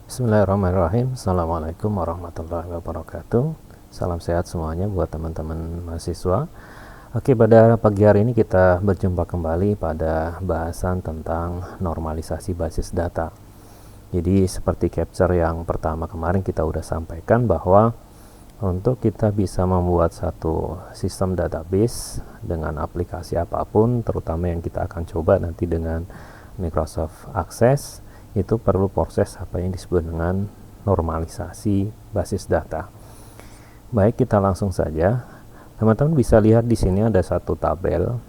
Bismillahirrahmanirrahim. Assalamualaikum warahmatullahi wabarakatuh. Salam sehat semuanya buat teman-teman mahasiswa. Oke, pada pagi hari ini kita berjumpa kembali pada bahasan tentang normalisasi basis data. Jadi seperti capture yang pertama kemarin kita udah sampaikan bahwa untuk kita bisa membuat satu sistem database dengan aplikasi apapun, terutama yang kita akan coba nanti dengan Microsoft Access, itu perlu proses apa yang disebut dengan normalisasi basis data. Baik, kita langsung saja. Teman-teman bisa lihat di sini ada satu tabel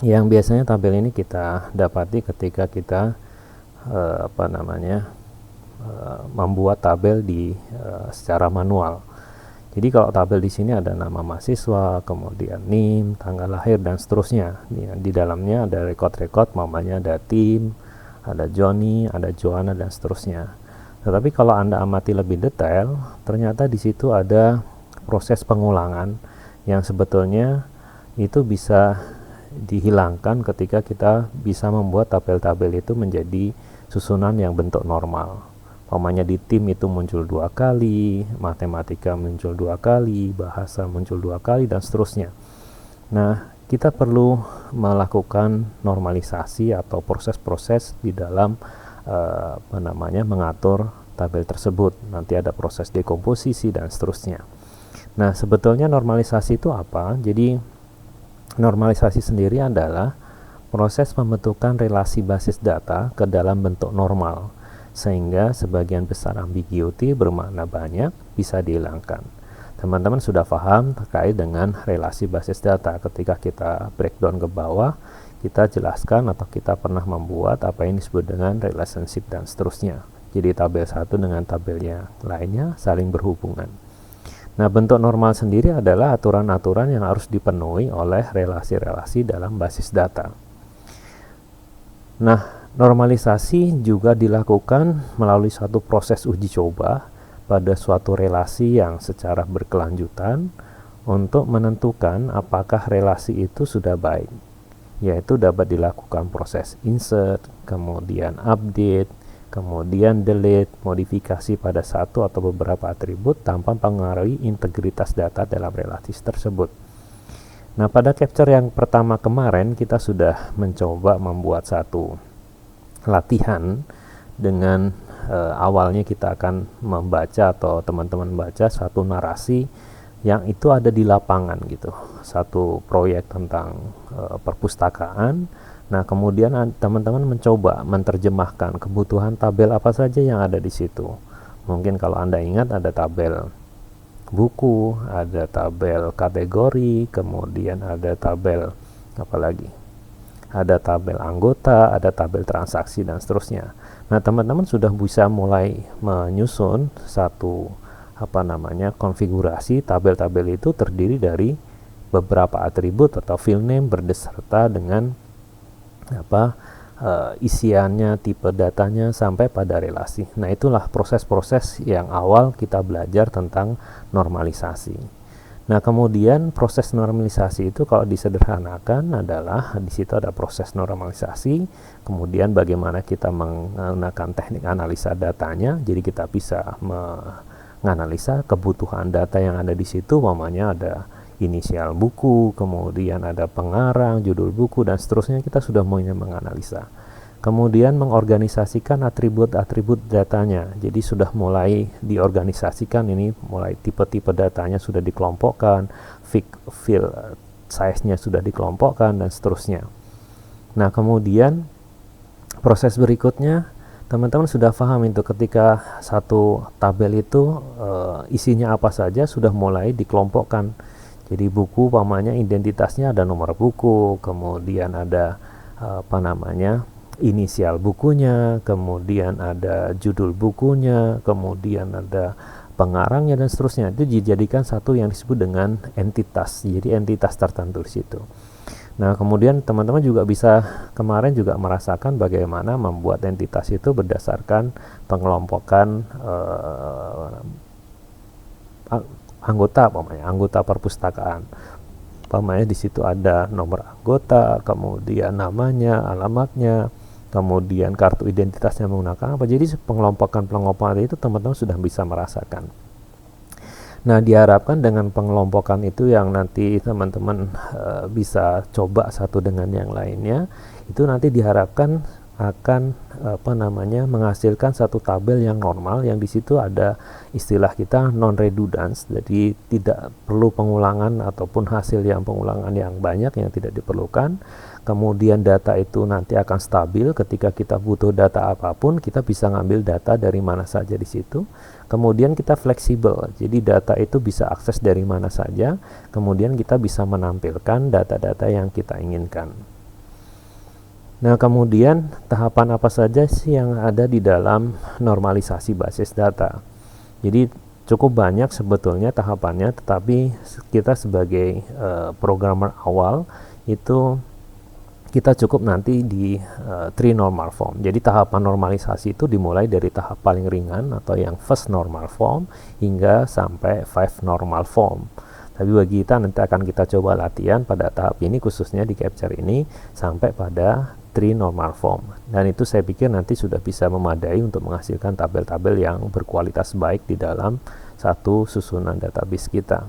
yang biasanya tabel ini kita dapati ketika kita membuat tabel secara manual. Jadi kalau tabel di sini ada nama mahasiswa, kemudian NIM, tanggal lahir dan seterusnya. Di dalamnya ada record-record, mamanya ada tim, ada Johnny, ada Joanna dan seterusnya. Tetapi kalau Anda amati lebih detail, ternyata di situ ada proses pengulangan yang sebetulnya itu bisa dihilangkan ketika kita bisa membuat tabel-tabel itu menjadi susunan yang bentuk normal. Umpamanya di tim itu muncul 2 kali, matematika muncul 2 kali, bahasa muncul 2 kali dan seterusnya. Nah, kita perlu melakukan normalisasi atau proses-proses di dalam mengatur tabel tersebut. Nanti ada proses dekomposisi dan seterusnya. Nah, sebetulnya normalisasi itu apa? Jadi normalisasi sendiri adalah proses pembentukan relasi basis data ke dalam bentuk normal, sehingga sebagian besar ambiguity bermakna banyak bisa dihilangkan. Teman-teman sudah paham terkait dengan relasi basis data. Ketika kita breakdown ke bawah, kita jelaskan atau kita pernah membuat apa yang disebut dengan relationship dan seterusnya. Jadi tabel satu dengan tabelnya lainnya saling berhubungan. Nah, bentuk normal sendiri adalah aturan-aturan yang harus dipenuhi oleh relasi-relasi dalam basis data. Nah, normalisasi juga dilakukan melalui suatu proses uji coba pada suatu relasi yang secara berkelanjutan untuk menentukan apakah relasi itu sudah baik, yaitu dapat dilakukan proses insert, kemudian update, kemudian delete, modifikasi pada satu atau beberapa atribut tanpa mempengaruhi integritas data dalam relasi tersebut. Nah, pada capture yang pertama kemarin kita sudah mencoba membuat satu latihan dengan awalnya kita akan membaca atau teman-teman baca satu narasi yang itu ada di lapangan gitu, satu proyek tentang perpustakaan. Nah, kemudian teman-teman mencoba menerjemahkan kebutuhan tabel apa saja yang ada di situ. Mungkin kalau Anda ingat ada tabel buku, ada tabel kategori, kemudian ada tabel apa lagi? Ada tabel anggota, ada tabel transaksi dan seterusnya. Nah, teman-teman sudah bisa mulai menyusun satu konfigurasi tabel-tabel itu terdiri dari beberapa atribut atau field name berserta dengan isiannya, tipe datanya sampai pada relasi. Nah, itulah proses-proses yang awal kita belajar tentang normalisasi. Nah, kemudian proses normalisasi itu kalau disederhanakan adalah di situ ada proses normalisasi, kemudian bagaimana kita menggunakan teknik analisa datanya. Jadi kita bisa menganalisa kebutuhan data yang ada di situ, umpamanya ada inisial buku, kemudian ada pengarang, judul buku dan seterusnya. Kita sudah mulai menganalisa. Kemudian mengorganisasikan atribut-atribut datanya. Jadi sudah mulai diorganisasikan, ini mulai tipe-tipe datanya sudah dikelompokkan, field size-nya sudah dikelompokkan dan seterusnya. Nah, kemudian proses berikutnya teman-teman sudah paham itu ketika satu tabel itu isinya apa saja sudah mulai dikelompokkan. Jadi buku umpamanya identitasnya ada nomor buku, kemudian ada inisial bukunya, kemudian ada judul bukunya, kemudian ada pengarangnya dan seterusnya. Itu dijadikan satu yang disebut dengan entitas. Jadi entitas tertentu di situ. Nah, kemudian teman-teman juga bisa kemarin juga merasakan bagaimana membuat entitas itu berdasarkan pengelompokan anggota perpustakaan. Umpamanya di situ ada nomor anggota, kemudian namanya, alamatnya, kemudian kartu identitasnya menggunakan apa. Jadi pengelompokan itu teman-teman sudah bisa merasakan. Nah, diharapkan dengan pengelompokan itu yang nanti teman-teman bisa coba satu dengan yang lainnya, itu nanti diharapkan akan menghasilkan satu tabel yang normal, yang di situ ada istilah kita non redundance, jadi tidak perlu pengulangan ataupun hasil yang pengulangan yang banyak yang tidak diperlukan. Kemudian data itu nanti akan stabil, ketika kita butuh data apapun kita bisa ngambil data dari mana saja di situ. Kemudian kita fleksibel, jadi data itu bisa akses dari mana saja, kemudian kita bisa menampilkan data-data yang kita inginkan. Nah, kemudian tahapan apa saja sih yang ada di dalam normalisasi basis data? Jadi cukup banyak sebetulnya tahapannya, tetapi kita sebagai programmer awal itu kita cukup nanti di 3 normal form. Jadi tahapan normalisasi itu dimulai dari tahap paling ringan atau yang first normal form hingga sampai 5 normal form. Tapi bagi kita nanti akan kita coba latihan pada tahap ini, khususnya di capture ini sampai pada 3 normal form, dan itu saya pikir nanti sudah bisa memadai untuk menghasilkan tabel-tabel yang berkualitas baik di dalam satu susunan database kita.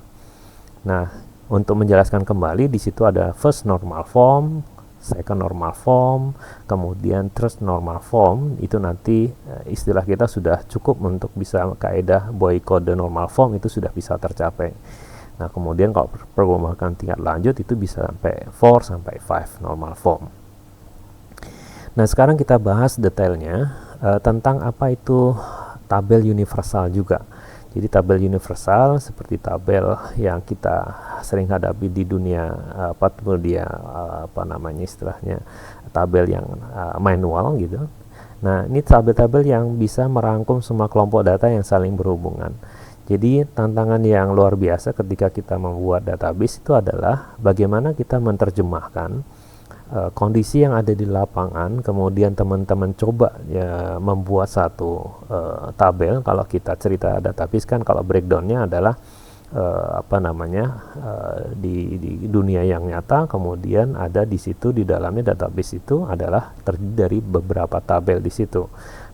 Nah, untuk menjelaskan kembali, di situ ada first normal form, second normal form, kemudian third normal form. Itu nanti istilah kita sudah cukup untuk bisa kaedah boy code normal form itu sudah bisa tercapai. Nah, kemudian kalau perkembangan tingkat lanjut itu bisa sampai 4 sampai 5 normal form. Nah, sekarang kita bahas detailnya tentang apa itu tabel universal juga. Jadi tabel universal seperti tabel yang kita sering hadapi di dunia istilahnya tabel yang manual gitu. Nah, ini tabel-tabel yang bisa merangkum semua kelompok data yang saling berhubungan. Jadi tantangan yang luar biasa ketika kita membuat database itu adalah bagaimana kita menerjemahkan kondisi yang ada di lapangan, kemudian teman-teman coba ya membuat satu tabel. Kalau kita cerita database kan kalau breakdownnya adalah di dunia yang nyata, kemudian ada di situ di dalamnya database itu adalah terdiri dari beberapa tabel di situ.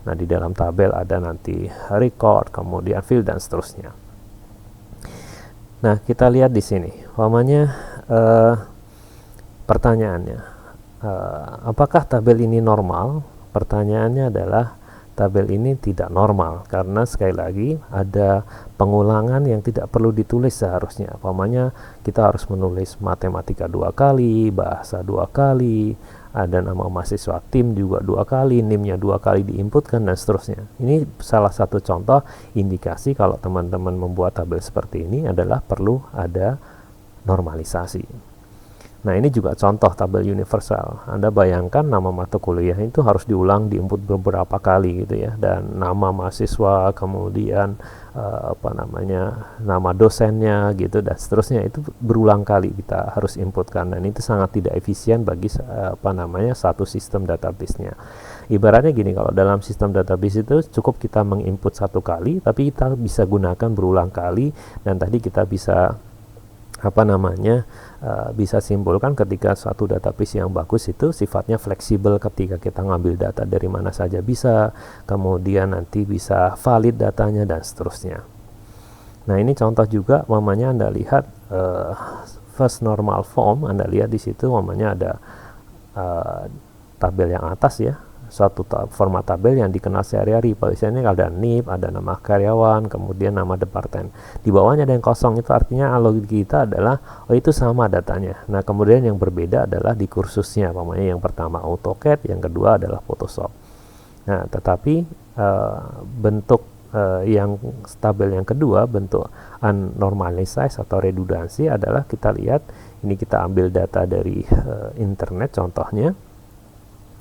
Nah, di dalam tabel ada nanti record, kemudian field dan seterusnya. Nah, kita lihat di sini, umpamanya pertanyaannya, apakah tabel ini normal? Pertanyaannya adalah tabel ini tidak normal, karena sekali lagi ada pengulangan yang tidak perlu ditulis seharusnya. Umpamanya kita harus menulis matematika 2 kali, bahasa 2 kali, ada nama mahasiswa tim juga 2 kali, NIM-nya 2 kali diinputkan dan seterusnya. Ini salah satu contoh indikasi kalau teman-teman membuat tabel seperti ini adalah perlu ada normalisasi. Nah, ini juga contoh tabel universal. Anda bayangkan nama mata kuliah itu harus diulang, diinput beberapa kali gitu ya, dan nama mahasiswa, kemudian nama dosennya gitu dan seterusnya itu berulang kali kita harus inputkan, dan itu sangat tidak efisien bagi satu sistem database-nya. Ibaratnya gini, kalau dalam sistem database itu cukup kita menginput 1 kali, tapi kita bisa gunakan berulang kali, dan tadi kita bisa bisa simpulkan ketika suatu database yang bagus itu sifatnya fleksibel, ketika kita ngambil data dari mana saja bisa, kemudian nanti bisa valid datanya dan seterusnya. Nah, ini contoh juga, umpamanya Anda lihat first normal form, Anda lihat di situ umpamanya ada tabel yang atas ya, suatu format tabel yang dikenal sehari-hari. Biasanya ada NIP, ada nama karyawan, kemudian nama departemen. Di bawahnya ada yang kosong, itu artinya logika kita adalah itu sama datanya. Nah, kemudian yang berbeda adalah di kursusnya, umpamanya yang pertama AutoCAD, yang kedua adalah Photoshop. Nah, tetapi bentuk yang tabel yang kedua, bentuk unnormalized atau redundancy adalah kita lihat, ini kita ambil data dari internet contohnya.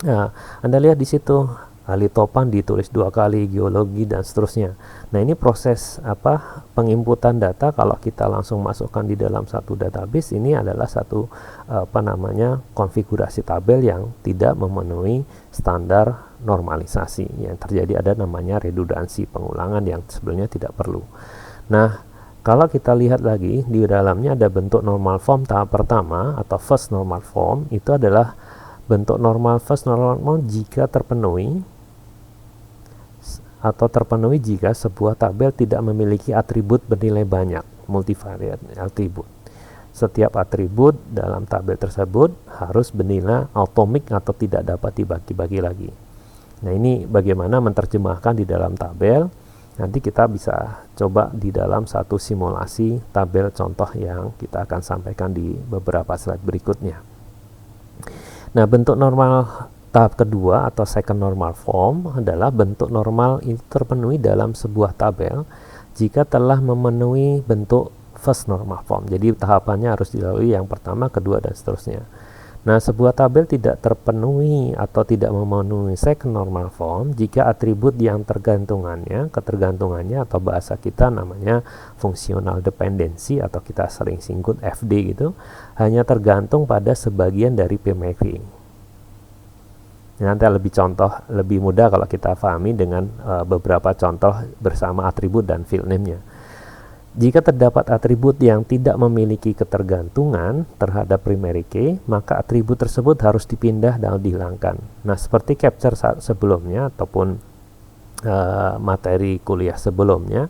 Nah, Anda lihat di situ ahli topan ditulis 2 kali, geologi dan seterusnya. Nah, ini proses penginputan data. Kalau kita langsung masukkan di dalam satu database, ini adalah satu konfigurasi tabel yang tidak memenuhi standar normalisasi. Yang terjadi ada namanya redundansi, pengulangan yang sebenarnya tidak perlu. Nah, kalau kita lihat lagi di dalamnya ada bentuk normal form tahap pertama atau first normal form, itu adalah bentuk normal first normal form jika terpenuhi atau terpenuhi jika sebuah tabel tidak memiliki atribut bernilai banyak, multivariate atribut. Setiap atribut dalam tabel tersebut harus bernilai atomik atau tidak dapat dibagi-bagi lagi. Nah, ini bagaimana menerjemahkan di dalam tabel. Nanti kita bisa coba di dalam satu simulasi tabel contoh yang kita akan sampaikan di beberapa slide berikutnya. Nah, bentuk normal tahap kedua atau second normal form adalah bentuk normal itu terpenuhi dalam sebuah tabel jika telah memenuhi bentuk first normal form. Jadi tahapannya harus dilalui yang pertama, kedua, dan seterusnya. Nah, sebuah tabel tidak terpenuhi atau tidak memenuhi second normal form jika atribut yang ketergantungannya atau bahasa kita namanya functional dependency atau kita sering singkat FD gitu, hanya tergantung pada sebagian dari primary. Nanti lebih mudah kalau kita pahami dengan beberapa contoh bersama atribut dan field name-nya. Jika terdapat atribut yang tidak memiliki ketergantungan terhadap primary key, maka atribut tersebut harus dipindah dan dihilangkan. Nah, seperti capture sebelumnya ataupun materi kuliah sebelumnya.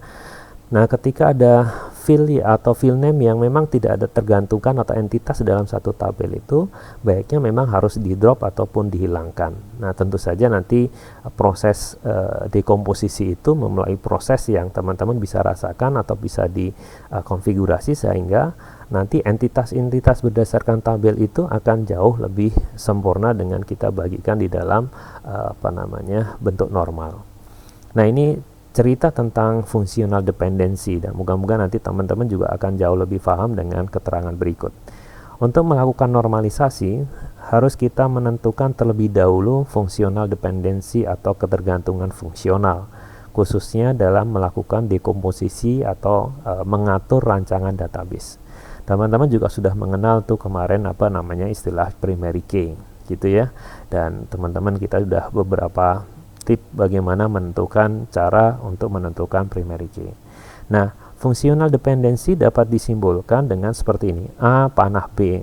Nah, ketika ada field atau field name yang memang tidak ada tergantungkan atau entitas dalam satu tabel itu, baiknya memang harus di drop ataupun dihilangkan. Nah, tentu saja nanti proses dekomposisi itu melalui proses yang teman-teman bisa rasakan atau bisa dikonfigurasi sehingga nanti entitas-entitas berdasarkan tabel itu akan jauh lebih sempurna dengan kita bagikan di dalam bentuk normal. Nah, ini cerita tentang functional dependency dan moga-moga nanti teman-teman juga akan jauh lebih paham dengan keterangan berikut. Untuk melakukan normalisasi, harus kita menentukan terlebih dahulu functional dependency atau ketergantungan fungsional, khususnya dalam melakukan dekomposisi atau mengatur rancangan database. Teman-teman juga sudah mengenal tuh kemarin istilah primary key gitu ya, dan teman-teman kita sudah beberapa tip bagaimana menentukan cara untuk menentukan primary key. Nah, functional dependency dapat disimbolkan dengan seperti ini, A panah B.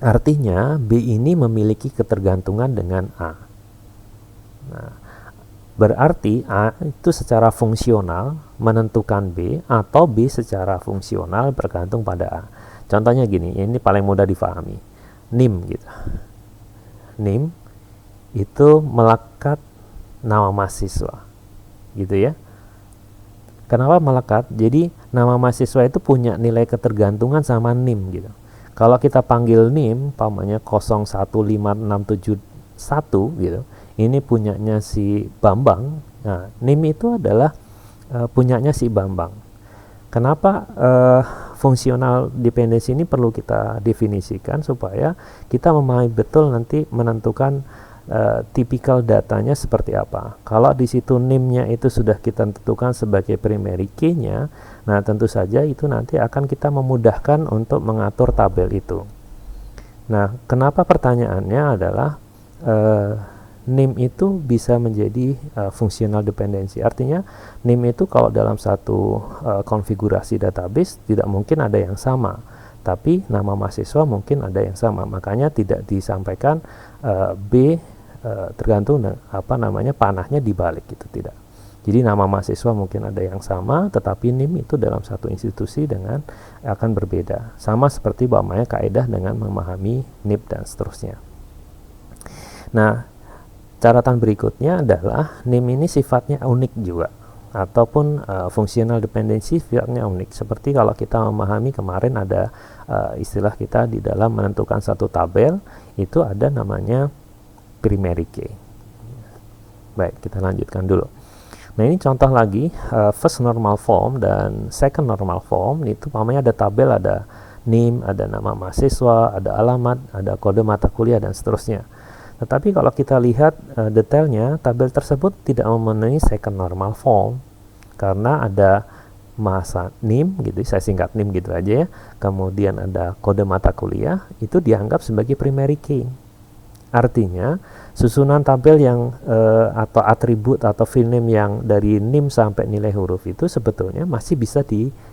Artinya B ini memiliki ketergantungan dengan A. Nah, berarti A itu secara fungsional menentukan B atau B secara fungsional bergantung pada A. Contohnya gini, ini paling mudah difahami. NIM gitu. NIM itu melekat nama mahasiswa gitu ya. Kenapa melekat? Jadi nama mahasiswa itu punya nilai ketergantungan sama NIM gitu. Kalau kita panggil NIM pamannya 015671 gitu, ini punyanya si Bambang. Nah, NIM itu adalah punyanya si Bambang. Kenapa fungsional dependensi ini perlu kita definisikan supaya kita memahami betul nanti menentukan tipikal datanya seperti apa. Kalau di situ NIM-nya itu sudah kita tentukan sebagai primary key-nya, nah tentu saja itu nanti akan kita memudahkan untuk mengatur tabel itu. Nah, kenapa pertanyaannya adalah NIM itu bisa menjadi functional dependency. Artinya NIM itu kalau dalam satu konfigurasi database tidak mungkin ada yang sama, tapi nama mahasiswa mungkin ada yang sama. Makanya tidak disampaikan B tergantung panahnya dibalik gitu, tidak. Jadi nama mahasiswa mungkin ada yang sama, tetapi NIM itu dalam satu institusi dengan akan berbeda. Sama seperti kaidah dengan memahami NIP dan seterusnya. Nah, catatan berikutnya adalah NIM ini sifatnya unik juga, ataupun functional dependency sifatnya unik. Seperti kalau kita memahami kemarin ada istilah kita di dalam menentukan satu tabel, itu ada namanya primary key. Baik, kita lanjutkan dulu. Nah, ini contoh lagi first normal form dan second normal form. Itu pamannya ada tabel, ada NIM, ada nama mahasiswa, ada alamat, ada kode mata kuliah dan seterusnya. Tetapi kalau kita lihat detailnya, tabel tersebut tidak memenuhi second normal form karena ada masa NIM gitu, saya singkat NIM gitu aja ya. Kemudian ada kode mata kuliah, itu dianggap sebagai primary key. Artinya susunan tabel yang atau atribut atau field name yang dari NIM sampai nilai huruf itu sebetulnya masih bisa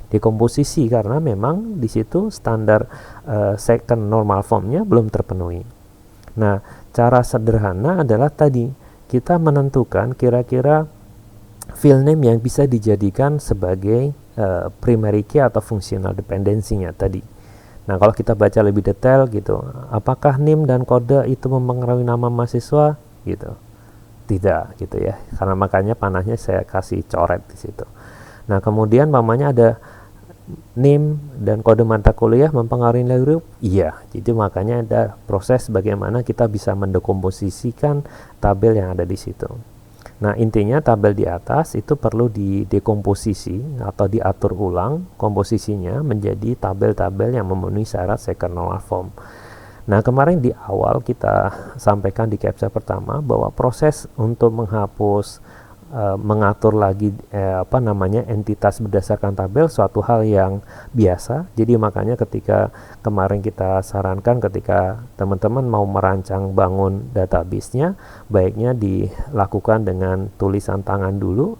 dekomposisi karena memang di situ standar second normal formnya belum terpenuhi. Nah, cara sederhana adalah tadi kita menentukan kira-kira file name yang bisa dijadikan sebagai primary key atau functional dependency-nya tadi. Nah, kalau kita baca lebih detail gitu, apakah NIM dan kode itu mempengaruhi nama mahasiswa gitu? Tidak gitu ya. Karena makanya panahnya saya kasih coret di situ. Nah, kemudian namanya ada NIM dan kode mata kuliah mempengaruhi nilai huruf? Iya. Jadi makanya ada proses bagaimana kita bisa mendekomposisikan tabel yang ada di situ. Nah, intinya tabel di atas itu perlu didekomposisi atau diatur ulang komposisinya menjadi tabel-tabel yang memenuhi syarat second normal form. Nah, kemarin di awal kita sampaikan di capture pertama bahwa proses untuk menghapus mengatur lagi entitas berdasarkan tabel suatu hal yang biasa. Jadi makanya ketika kemarin kita sarankan ketika teman-teman mau merancang bangun database-nya, baiknya dilakukan dengan tulisan tangan dulu.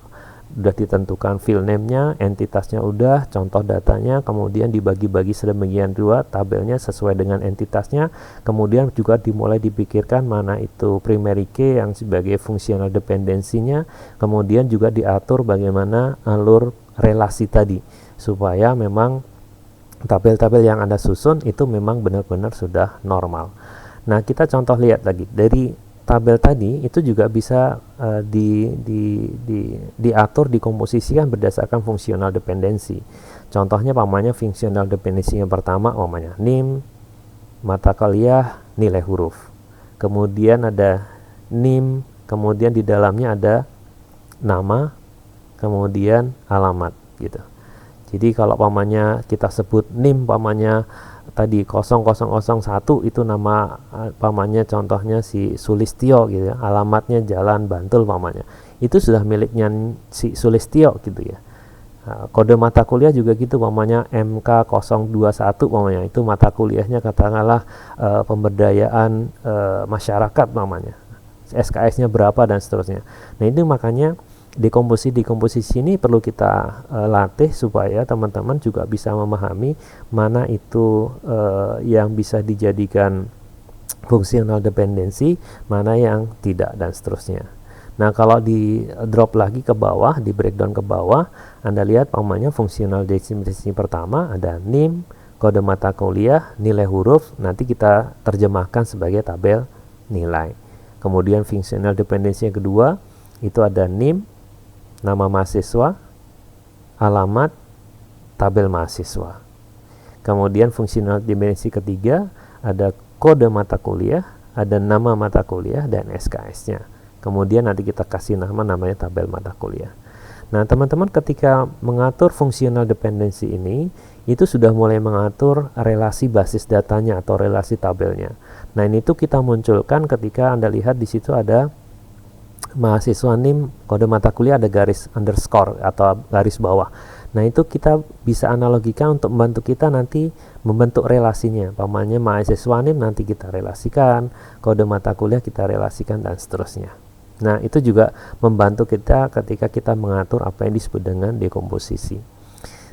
Udah ditentukan file name-nya, entitasnya udah, contoh datanya, kemudian dibagi-bagi sedemikian dua tabelnya sesuai dengan entitasnya, kemudian juga dimulai dipikirkan mana itu primary key yang sebagai functional dependency-nya, kemudian juga diatur bagaimana alur relasi tadi, supaya memang tabel-tabel yang Anda susun itu memang benar-benar sudah normal. Nah, kita contoh lihat lagi, dari tabel tadi itu juga bisa diatur, dikomposisikan berdasarkan fungsional dependensi. Contohnya pamannya fungsional dependensi yang pertama pamannya NIM, mata kuliah, nilai huruf. Kemudian ada NIM, kemudian di dalamnya ada nama, kemudian alamat gitu. Jadi kalau pamannya kita sebut NIM pamannya tadi 0001 itu nama pamannya contohnya si Sulistyo gitu ya, alamatnya Jalan Bantul pamannya, itu sudah miliknya si Sulistyo gitu ya. Kode mata kuliah juga gitu pamannya MK021 pamannya, itu mata kuliahnya katakanlah pemberdayaan masyarakat pamannya, SKS-nya berapa dan seterusnya. Nah, ini makanya dekomposisi ini perlu kita latih supaya teman-teman juga bisa memahami mana itu yang bisa dijadikan functional dependency, mana yang tidak dan seterusnya. Nah, kalau di drop lagi ke bawah, di breakdown ke bawah, Anda lihat pamannya functional dependency pertama ada NIM, kode mata kuliah, nilai huruf, nanti kita terjemahkan sebagai tabel nilai. Kemudian functional dependency yang kedua itu ada NIM, nama mahasiswa, alamat, tabel mahasiswa. Kemudian fungsional dependensi ketiga ada kode mata kuliah, ada nama mata kuliah dan SKS-nya. Kemudian nanti kita kasih namanya tabel mata kuliah. Nah, teman-teman ketika mengatur fungsional dependensi ini, itu sudah mulai mengatur relasi basis datanya atau relasi tabelnya. Nah, ini tuh kita munculkan ketika Anda lihat di situ ada mahasiswa NIM, kode mata kuliah ada garis underscore atau garis bawah. Nah, itu kita bisa analogikan untuk membantu kita nanti membentuk relasinya. Pamannya mahasiswa NIM nanti kita relasikan, kode mata kuliah kita relasikan dan seterusnya. Nah, itu juga membantu kita ketika kita mengatur apa yang disebut dengan dekomposisi.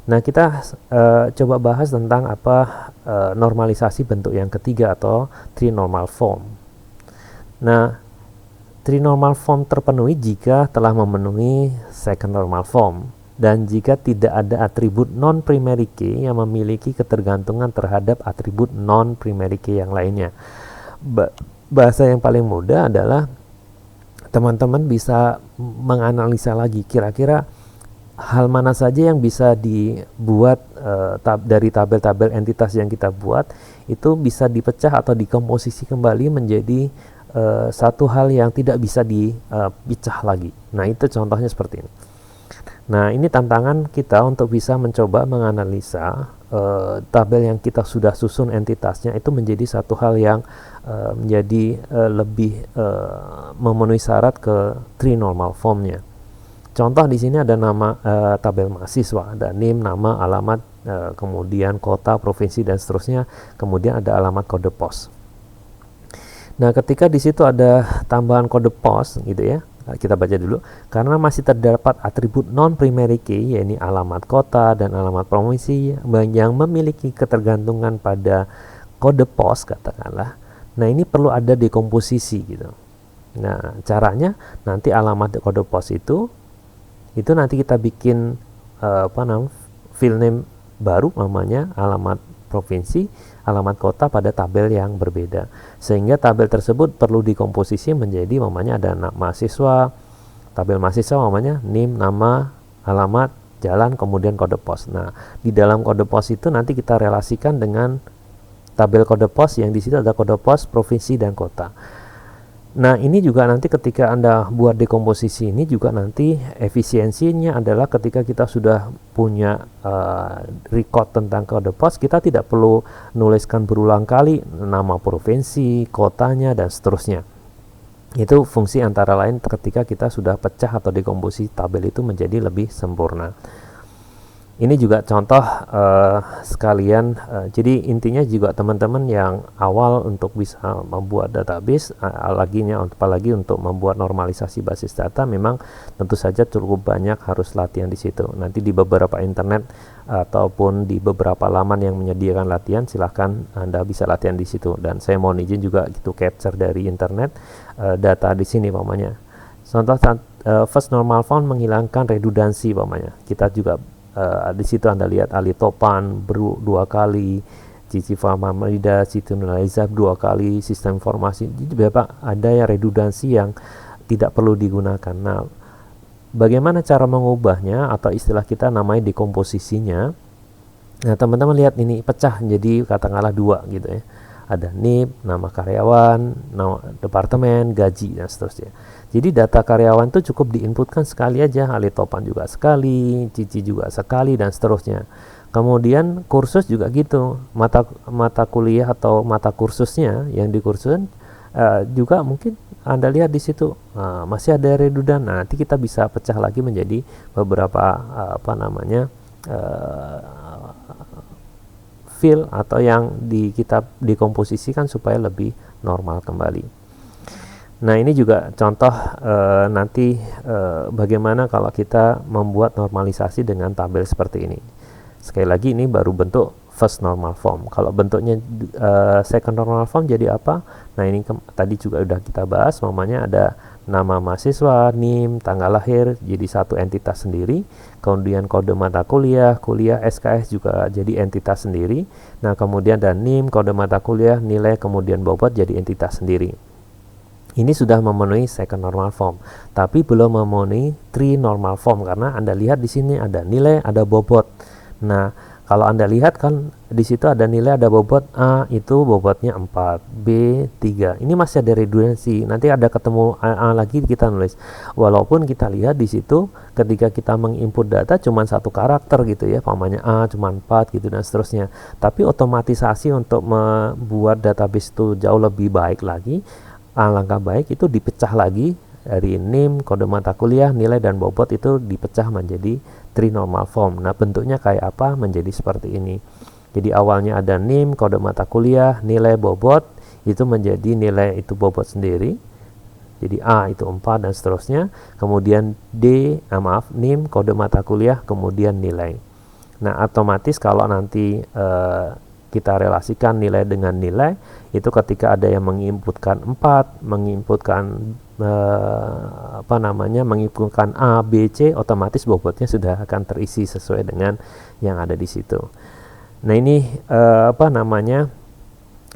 Nah, kita coba bahas tentang normalisasi bentuk yang ketiga atau tree normal form. Nah, tree normal form terpenuhi jika telah memenuhi second normal form dan jika tidak ada atribut non-primary key yang memiliki ketergantungan terhadap atribut non-primary key yang lainnya. Bahasa yang paling mudah adalah teman-teman bisa menganalisa lagi kira-kira hal mana saja yang bisa dibuat dari tabel-tabel entitas yang kita buat itu bisa dipecah atau dikomposisi kembali menjadi satu hal yang tidak bisa dipecah lagi. Nah, itu contohnya seperti ini. Nah, ini tantangan kita untuk bisa mencoba menganalisa tabel yang kita sudah susun entitasnya itu menjadi satu hal yang menjadi lebih memenuhi syarat ke tree normal formnya. Contoh di sini ada nama tabel mahasiswa, ada NIM, nama, alamat, kemudian kota, provinsi dan seterusnya, kemudian ada alamat kode pos. Nah, ketika di situ ada tambahan kode pos gitu ya, kita baca dulu. Karena masih terdapat atribut non-primary key, yaitu alamat kota dan alamat provinsi yang memiliki ketergantungan pada kode pos katakanlah. Nah, ini perlu ada dekomposisi gitu. Nah, caranya nanti alamat kode pos itu nanti kita bikin file name baru, namanya alamat provinsi, alamat kota pada tabel yang berbeda. Sehingga tabel tersebut perlu dikomposisi menjadi namanya ada mahasiswa, tabel mahasiswa namanya NIM, nama, alamat, jalan, kemudian kode pos. Nah, di dalam kode pos itu nanti kita relasikan dengan tabel kode pos yang di situ ada kode pos provinsi dan kota. Nah, ini juga nanti ketika Anda buat dekomposisi ini juga nanti efisiensinya adalah ketika kita sudah punya record tentang kode pos, kita tidak perlu nuliskan berulang kali nama provinsi, kotanya, dan seterusnya. Itu fungsi antara lain ketika kita sudah pecah atau dekomposisi tabel itu menjadi lebih sempurna. Ini juga contoh sekalian, jadi intinya juga teman-teman yang awal untuk bisa membuat database, apalagi untuk membuat normalisasi basis data, memang tentu saja cukup banyak harus latihan di situ. Nanti di beberapa internet ataupun di beberapa laman yang menyediakan latihan, silahkan Anda bisa latihan di situ. Dan saya mohon izin juga gitu capture dari internet data di sini pamannya. Contoh first normal form menghilangkan redundansi pamannya. Kita juga di situ Anda lihat Ali Topan 2 kali, Cici Fahamida, Siti Nurhalizah 2 kali, sistem informasi. Jadi Bapak ada yang redundansi yang tidak perlu digunakan. Nah, bagaimana cara mengubahnya atau istilah kita namanya dekomposisinya? Nah, teman-teman lihat ini pecah jadi katakanlah 2 gitu ya. Ada NIP, nama karyawan, nama departemen, gaji, dan seterusnya. Jadi data karyawan itu cukup diinputkan sekali aja, Ali Topan juga sekali, Cici juga sekali, dan seterusnya. Kemudian kursus juga gitu, mata kuliah atau mata kursusnya yang dikursuskan juga mungkin Anda lihat di situ masih ada redundan. Nah, nanti kita bisa pecah lagi menjadi beberapa file atau yang kita dikomposisikan supaya lebih normal kembali. Nah, ini juga contoh nanti bagaimana kalau kita membuat normalisasi dengan tabel seperti ini. Sekali lagi ini baru bentuk first normal form. Kalau bentuknya second normal form jadi apa? Nah, ini tadi juga udah kita bahas, namanya ada nama mahasiswa, NIM, tanggal lahir jadi satu entitas sendiri, kemudian kode mata kuliah, SKS juga jadi entitas sendiri. Nah, kemudian ada NIM, kode mata kuliah, nilai, kemudian bobot jadi entitas sendiri. Ini sudah memenuhi second normal form, tapi belum memenuhi three normal form karena Anda lihat di sini ada nilai, ada bobot. Nah, kalau Anda lihat kan di situ ada nilai, ada bobot. A itu bobotnya 4, B 3. Ini masih ada redundansi. Nanti ada ketemu A lagi kita nulis. Walaupun kita lihat di situ ketika kita menginput data cuma satu karakter gitu ya, pamannya A cuma 4 gitu dan seterusnya. Tapi otomatisasi untuk membuat database itu jauh lebih baik lagi. Alangkah baik itu dipecah lagi dari NIM, kode mata kuliah, nilai, dan bobot itu dipecah menjadi three normal form. Nah, bentuknya kayak apa? Menjadi seperti ini. Jadi awalnya ada NIM, kode mata kuliah, nilai, bobot, itu menjadi nilai itu bobot sendiri. Jadi A itu 4 dan seterusnya. Kemudian NIM, kode mata kuliah, kemudian nilai. Nah, otomatis kalau nanti kita relasikan nilai dengan nilai, itu ketika ada yang menginputkan 4, menginputkan menginputkan A, B, C, otomatis bobotnya sudah akan terisi sesuai dengan yang ada di situ. Nah, ini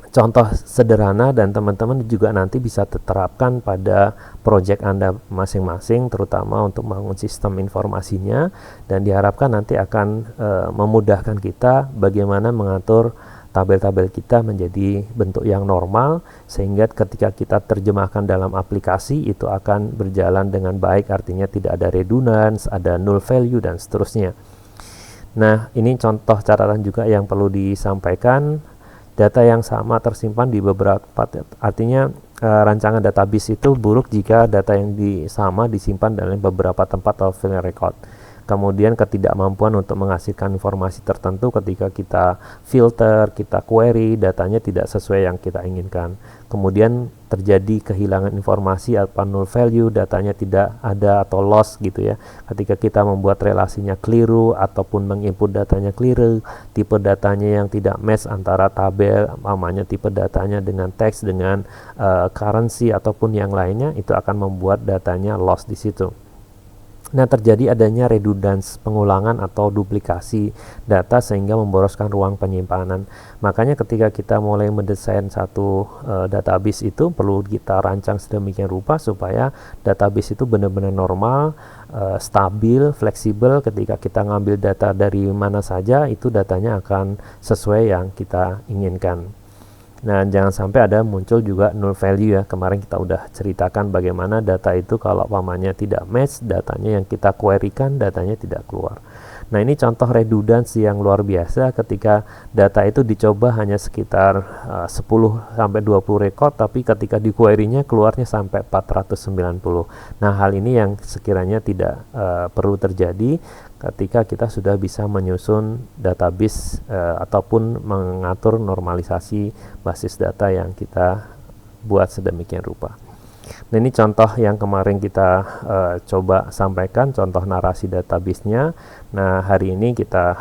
contoh sederhana dan teman-teman juga nanti bisa terapkan pada project Anda masing-masing, terutama untuk membangun sistem informasinya, dan diharapkan nanti akan memudahkan kita bagaimana mengatur tabel-tabel kita menjadi bentuk yang normal, sehingga ketika kita terjemahkan dalam aplikasi itu akan berjalan dengan baik, artinya tidak ada redundance, ada null value, dan seterusnya. Nah, ini contoh catatan juga yang perlu disampaikan. Data yang sama tersimpan di beberapa, artinya rancangan database itu buruk jika data yang sama disimpan dalam beberapa tempat atau file record. kemudian ketidakmampuan untuk menghasilkan informasi tertentu ketika kita filter, kita query, datanya tidak sesuai yang kita inginkan. Kemudian terjadi kehilangan informasi atau null value, datanya tidak ada atau loss gitu ya. Ketika kita membuat relasinya keliru ataupun menginput datanya keliru, tipe datanya yang tidak match antara tabel, namanya tipe datanya dengan teks, dengan currency ataupun yang lainnya, itu akan membuat datanya loss di situ. Nah, terjadi adanya redundans, pengulangan atau duplikasi data sehingga memboroskan ruang penyimpanan. Makanya ketika kita mulai mendesain satu database itu perlu kita rancang sedemikian rupa supaya database itu benar-benar normal, stabil, fleksibel. Ketika kita ngambil data dari mana saja, itu datanya akan sesuai yang kita inginkan. Nah, jangan sampai ada muncul juga null value ya. Kemarin kita udah ceritakan bagaimana data itu kalau pamannya tidak match, datanya yang kita querykan, datanya tidak keluar. Nah, ini contoh redundancy yang luar biasa ketika data itu dicoba hanya sekitar 10-20 record, tapi ketika di query-nya keluarnya sampai 490. Nah, hal ini yang sekiranya tidak perlu terjadi ketika kita sudah bisa menyusun database ataupun mengatur normalisasi basis data yang kita buat sedemikian rupa. Nah, ini contoh yang kemarin kita coba sampaikan, contoh narasi database-nya. Nah, hari ini kita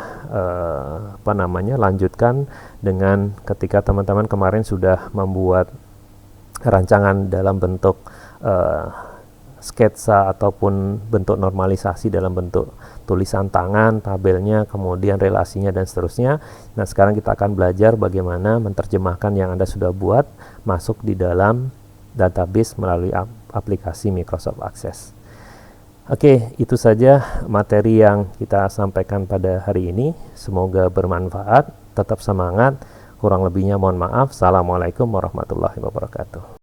lanjutkan dengan ketika teman-teman kemarin sudah membuat rancangan dalam bentuk sketsa ataupun bentuk normalisasi dalam bentuk tulisan tangan, tabelnya, kemudian relasinya dan seterusnya. Nah, sekarang kita akan belajar bagaimana menerjemahkan yang Anda sudah buat masuk di dalam database melalui aplikasi Microsoft Access. Oke, itu saja materi yang kita sampaikan pada hari ini. Semoga bermanfaat. Tetap semangat. Kurang lebihnya mohon maaf. Assalamualaikum warahmatullahi wabarakatuh.